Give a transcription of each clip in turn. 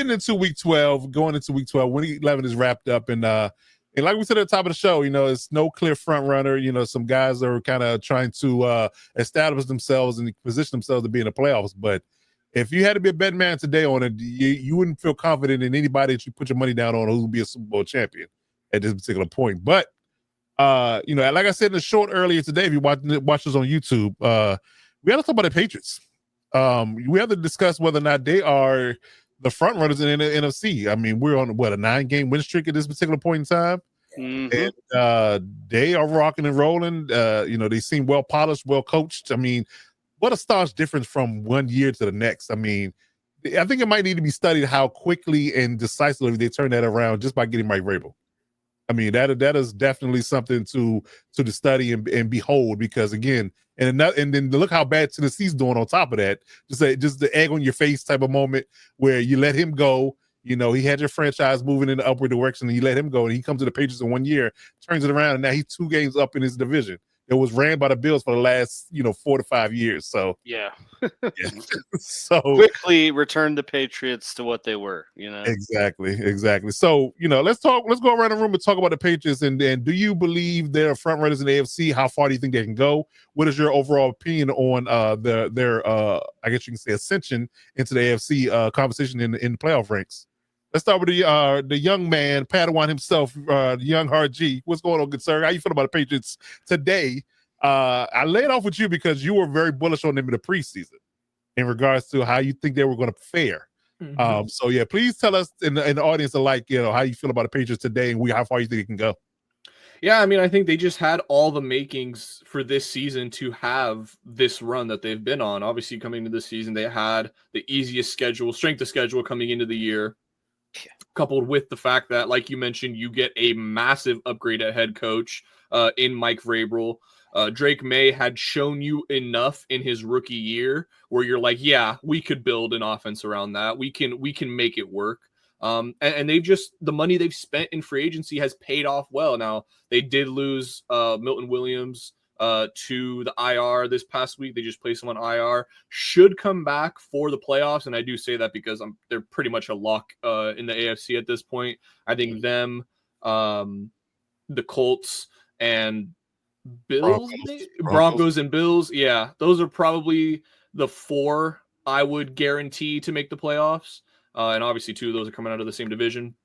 getting into week 12, going into week 12, week 11 is wrapped up. And like we said at the top of the show, it's no clear front runner. Some guys are kind of trying to establish themselves and position themselves to be in the playoffs. But if you had to be a betting man today on it, you wouldn't feel confident in anybody that you put your money down on who would be a Super Bowl champion at this particular point. But, like I said in the short earlier today, if you watch this on YouTube, we got to talk about the Patriots. We have to discuss whether or not they are the front runners in the NFC. I mean, we're on a 9-game win streak at this particular point in time. Mm-hmm. And they are rocking and rolling. They seem well polished, well coached. I mean, what a stark difference from one year to the next. I mean, I think it might need to be studied how quickly and decisively they turn that around just by getting Mike Vrabel. I mean, that is definitely something to study and behold, because again, and then look how bad Tennessee's doing on top of that. Just the egg on your face type of moment where you let him go. He had your franchise moving in the upward direction, and you let him go, and he comes to the Patriots in 1 year, turns it around, and now he's 2 games up in his division. It was ran by the Bills for the last 4 to 5 years. So yeah. So quickly return the Patriots to what they were. Exactly. So let's go around the room and talk about the Patriots. And do you believe they're front runners in the AFC? How far do you think they can go? What is your overall opinion on their I guess you can say ascension into the AFC conversation in the playoff ranks? Let's start with the young man, Padawan himself, the young Hard G. What's going on, good sir? How you feel about the Patriots today? I laid off with you because you were very bullish on them in the preseason in regards to how you think they were going to fare. Mm-hmm. So yeah, please tell us in the audience alike, how you feel about the Patriots today and how far you think it can go. Yeah, I mean, I think they just had all the makings for this season to have this run that they've been on. Obviously, coming into this season, they had the easiest strength of schedule coming into the year, coupled with the fact that, like you mentioned, you get a massive upgrade at head coach in Mike Vrabel. Drake May had shown you enough in his rookie year where you're like, yeah, we could build an offense around that. We can make it work. And the money they've spent in free agency has paid off well. Now, they did lose Milton Williams to the IR this past week. They just placed him on IR. Should come back for the playoffs, and I do say that because they're pretty much a lock in the AFC at this point. I think them, the Colts, and Broncos and Bills. Yeah, those are probably the 4 I would guarantee to make the playoffs. And obviously 2 of those are coming out of the same division.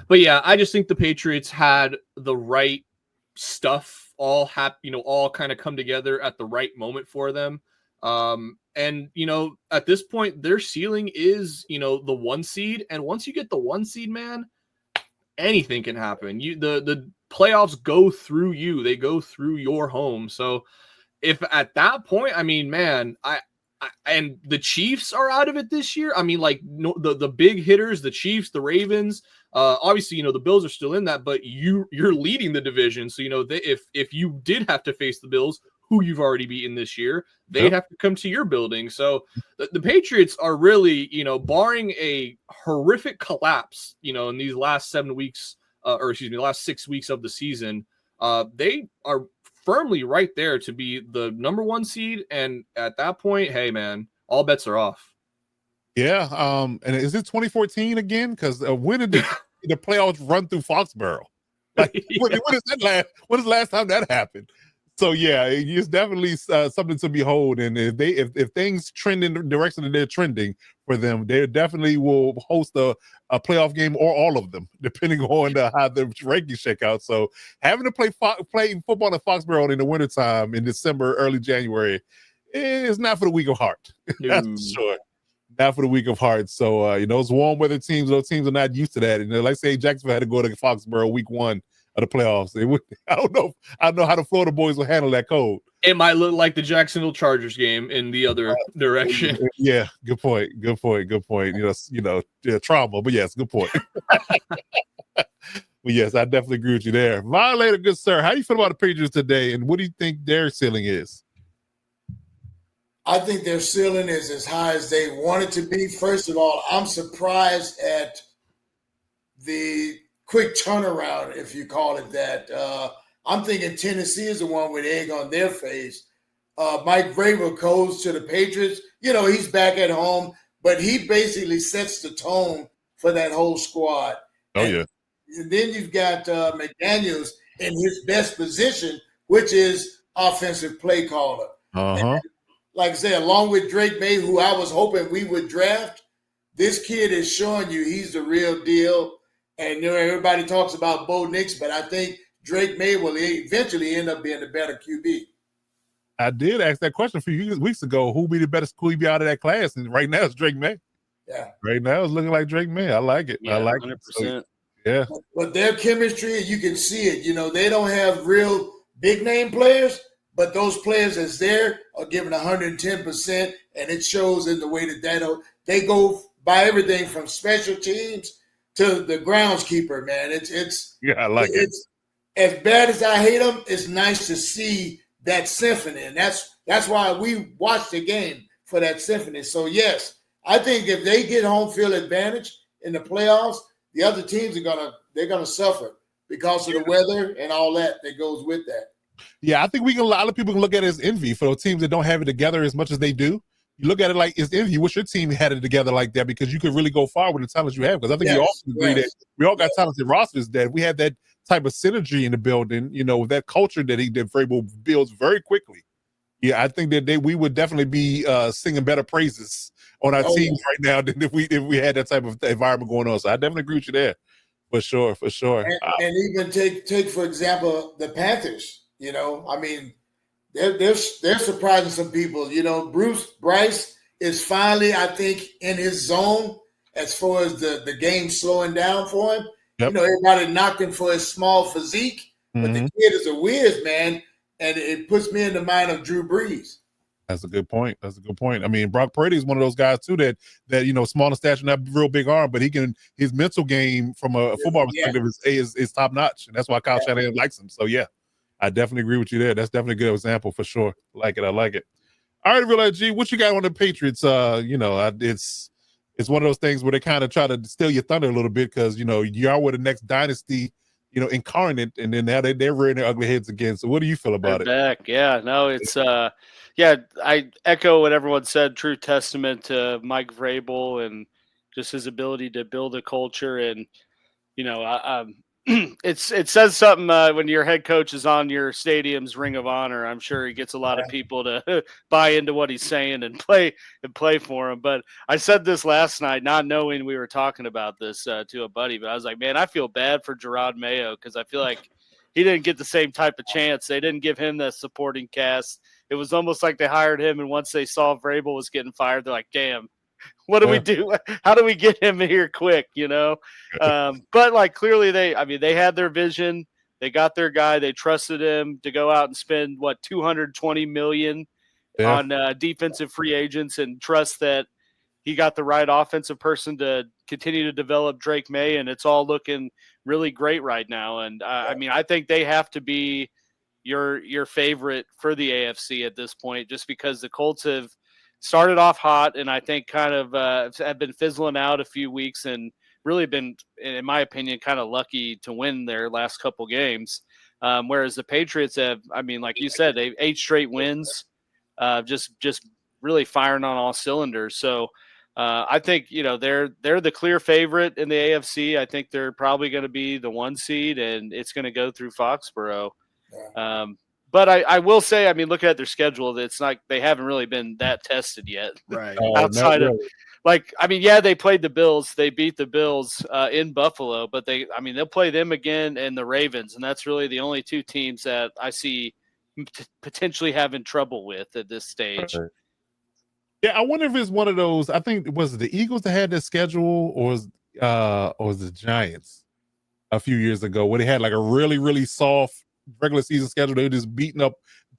But yeah, I just think the Patriots had the right stuff all kind of come together at the right moment for them. And at this point, their ceiling is, the 1 seed. And once you get the 1 seed, man, anything can happen. The playoffs go through you. They go through your home. So if at that point, I mean, man, and the Chiefs are out of it this year. I mean, like the big hitters, the Chiefs, the Ravens, obviously, the Bills are still in that, but you're leading the division. So, if you did have to face the Bills, who you've already beaten this year, they'd have to come to your building. So the Patriots are really, barring a horrific collapse, in these last 7 weeks, last 6 weeks of the season, they are firmly right there to be the number 1 seed. And at that point, hey man, all bets are off. Yeah. And is it 2014 again? Because when did the playoffs run through Foxborough? Like, when is the last time that happened? So yeah, it's definitely something to behold. And if things trend in the direction that they're trending for them, they definitely will host a playoff game or all of them, depending on how the rankings shake out. So having to play football in Foxborough in the wintertime in December, early January, is not for the weak of heart. That's for sure. Not for the weak of heart. So those warm weather teams, those teams are not used to that. And like say Jacksonville had to go to Foxborough week 1 of the playoffs. I don't know how the Florida boys will handle that cold. It might look like the Jacksonville Chargers game in the other direction. Yeah, good point. Trauma, but yes, good point. But yes, I definitely agree with you there. Violator, good sir, how do you feel about the Patriots today, and what do you think their ceiling is? I think their ceiling is as high as they want it to be. First of all, I'm surprised at the quick turnaround, if you call it that. I'm thinking Tennessee is the one with egg on their face. Mike Vrabel goes to the Patriots. He's back at home, but he basically sets the tone for that whole squad. Oh, yeah. And then you've got McDaniels in his best position, which is offensive play caller. Uh-huh. Like I said, along with Drake May, who I was hoping we would draft, this kid is showing you he's the real deal. And everybody talks about Bo Nix, but I think Drake May will eventually end up being the better QB. I did ask that question a few weeks ago. Who be the best QB out of that class? And right now it's Drake May. Yeah. Right now it's looking like Drake May. I like it. Yeah, I like 100%. it. So, yeah. But their chemistry, you can see it. They don't have real big name players, but those players that's there are giving 110%, and it shows in the way that they go by everything from special teams to the groundskeeper, man. Yeah, I like it. It's as bad as I hate them, it's nice to see that symphony, and that's why we watch the game, for that symphony. So yes, I think if they get home field advantage in the playoffs, the other teams they're gonna suffer because of the weather and all that goes with that. Yeah, I think a lot of people can look at it as envy for those teams that don't have it together as much as they do. You look at it like it's envy. You wish your team had it together like that, because you could really go far with the talent you have. Because I think we all agree that we all got talented rosters, that we had that type of synergy in the building, that culture that Vrabel builds very quickly. Yeah, I think that we would definitely be singing better praises on our teams right now than if we had that type of environment going on. So I definitely agree with you there, for sure. And even take for example the Panthers. I mean, they're surprising some people. Bruce Bryce is finally, I think, in his zone as far as the game slowing down for him. Yep. Everybody knocked him for his small physique, but the kid is a whiz, man, and it puts me in the mind of Drew Brees. That's a good point. I mean, Brock Purdy is one of those guys too that small in stature, not real big arm, but his mental game from a football perspective is top notch, and that's why Kyle Shanahan likes him. So yeah, I definitely agree with you there. That's definitely a good example for sure. I like it. All right, Real G, what you got on the Patriots? It's one of those things where they kind of try to steal your thunder a little bit, because you are with the next dynasty, incarnate, and then now they're rearing their ugly heads again. So what do you feel about it? Back, yeah, no, it's I echo what everyone said. True testament to Mike Vrabel and just his ability to build a culture, and it says something when your head coach is on your stadium's Ring of Honor. I'm sure he gets a lot of people to buy into what he's saying and play for him. But I said this last night, not knowing we were talking about this to a buddy, but I was like, man, I feel bad for Gerard Mayo, because I feel like he didn't get the same type of chance. They didn't give him that supporting cast. It was almost like they hired him, and once they saw Vrabel was getting fired, they're like, damn, what do we do? How do we get him here quick, But clearly they had their vision. They got their guy. They trusted him to go out and spend $220 million on defensive free agents, and trust that he got the right offensive person to continue to develop Drake May, and it's all looking really great right now. And I think they have to be your favorite for the AFC at this point, just because the Colts have started off hot, and I think kind of have been fizzling out a few weeks, and really been, in my opinion, kind of lucky to win their last couple games. Whereas the Patriots have, like you said, they've 8 straight wins, just really firing on all cylinders. So I think they're the clear favorite in the AFC. I think they're probably going to be the 1 seed, and it's going to go through Foxborough. But I will say, looking at their schedule, it's like they haven't really been that tested yet. Right. Outside of, they played the Bills. They beat the Bills in Buffalo, but they'll play them again and the Ravens, and that's really the only 2 teams that I see potentially having trouble with at this stage. Right. Yeah, I wonder if it's one of those. I think was it the Eagles that had this schedule, or was the Giants a few years ago, where they had a really, really soft regular season schedule. They were just beating up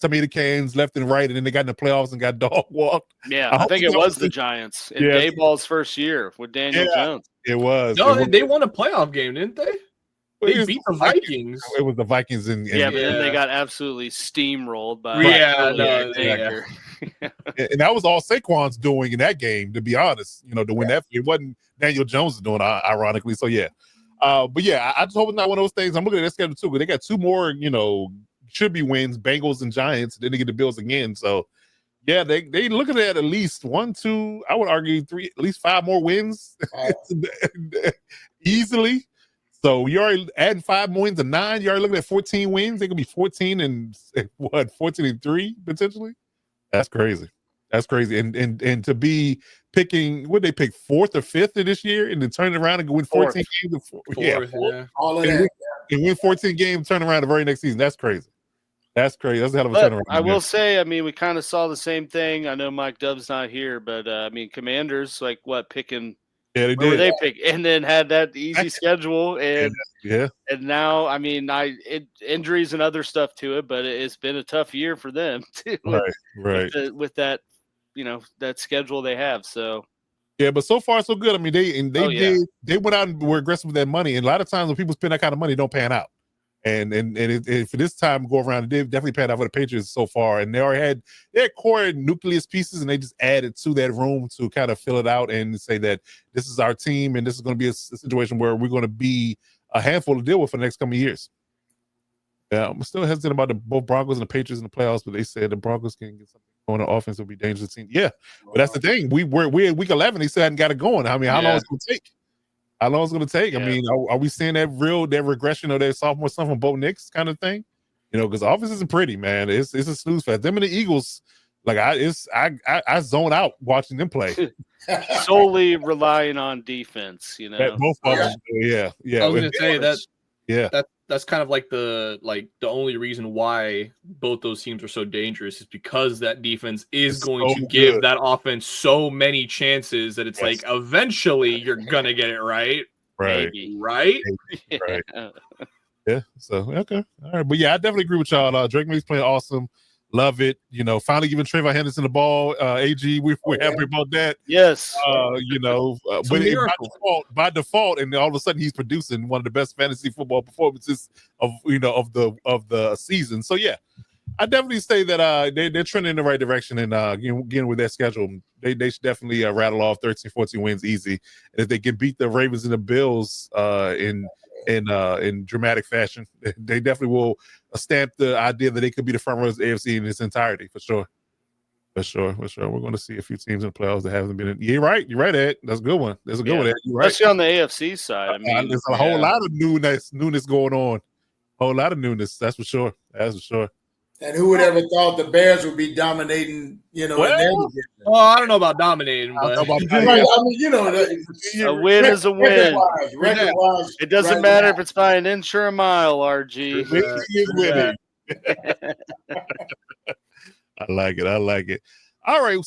tomato cans left and right, and then they got in the playoffs and got dog walked. Yeah, I think it was the Giants in Dayball's first year with Daniel Jones. It was. No, they won a playoff game, didn't they? They beat the Vikings. It was the Vikings, and but then they got absolutely steamrolled by. And that was all Saquon's doing in that game, to be honest. To win that, it wasn't Daniel Jones doing, ironically. So yeah. But yeah, I just hope it's not one of those things. I'm looking at that schedule too, but they got 2 more, should be wins, Bengals and Giants. Then they get the Bills again. So Yeah, they looking at least 1, 2, I would argue 3, at least 5 more wins easily. So you're already adding 5 more wins to 9. You're already looking at 14 wins. They could be 14 and 3 potentially. That's crazy. That's crazy. And to be picking, what they pick 4th or 5th in this year, and then turn it around and go win 14 games. All of and that. win 14 games, turn around the very next season. That's crazy. That's crazy. That's a hell of a turnaround. I will say, I mean, we kind of saw the same thing. I know Mike Dove's not here, but I mean, Commanders, like what, picking? Yeah, they where did. They pick, and then had that easy schedule, and and now, I mean, injuries and other stuff to it, but it's been a tough year for them too. Right. With that, that schedule they have. So yeah, but so far so good. I mean, they went out and were aggressive with that money, and a lot of times when people spend that kind of money, it don't pan out. And for this time go around, they definitely panned out for the Patriots so far. And they already had their core nucleus pieces, and they just added to that room to kind of fill it out and say that this is our team, and this is going to be a situation where we're going to be a handful to deal with for the next couple of years. Yeah, I'm still hesitant about both Broncos and the Patriots in the playoffs, but they said the Broncos can get something going on offense, will be dangerous team. Yeah, but that's the thing. We're at week 11. They still hadn't got it going. I mean, how long is it going to take? How long is it going to take? Yeah. I mean, are we seeing that regression of that sophomore stuff from Bo Nix kind of thing? Because the offense isn't pretty, man. It's a snooze fest. Them and the Eagles, like I zone out watching them play. Solely relying on defense, Both of them, yeah. I was going to say that. Yeah, that's kind of like the only reason why both those teams are so dangerous is because that defense is going to give that offense so many chances that it's like eventually you're gonna get it right. Right. Yeah. So okay, all right, but yeah, I definitely agree with y'all. Drake May's playing awesome. Love it. Finally giving Trayvon Henderson the ball. AG, we're happy about that. Yes. By default, and all of a sudden he's producing one of the best fantasy football performances of the season. So yeah, I definitely say that they're trending in the right direction, and again with their schedule, they should definitely rattle off 13, 14 wins easy. And if they can beat the Ravens and the Bills in dramatic fashion, they definitely will stamp the idea that they could be the front runners of the AFC in its entirety for sure. We're going to see a few teams in the playoffs that haven't been in. You're right, Ed. That's a good one. That's a good one, Ed. You're right. Especially on the AFC side. I mean, there's a whole lot of newness going on. A whole lot of newness. That's for sure. And who would ever thought the Bears would be dominating, in their division? Well, I don't know about dominating, but a win is a win. Record-wise, it doesn't matter if it's by an inch or a mile, RG. I like it. All right.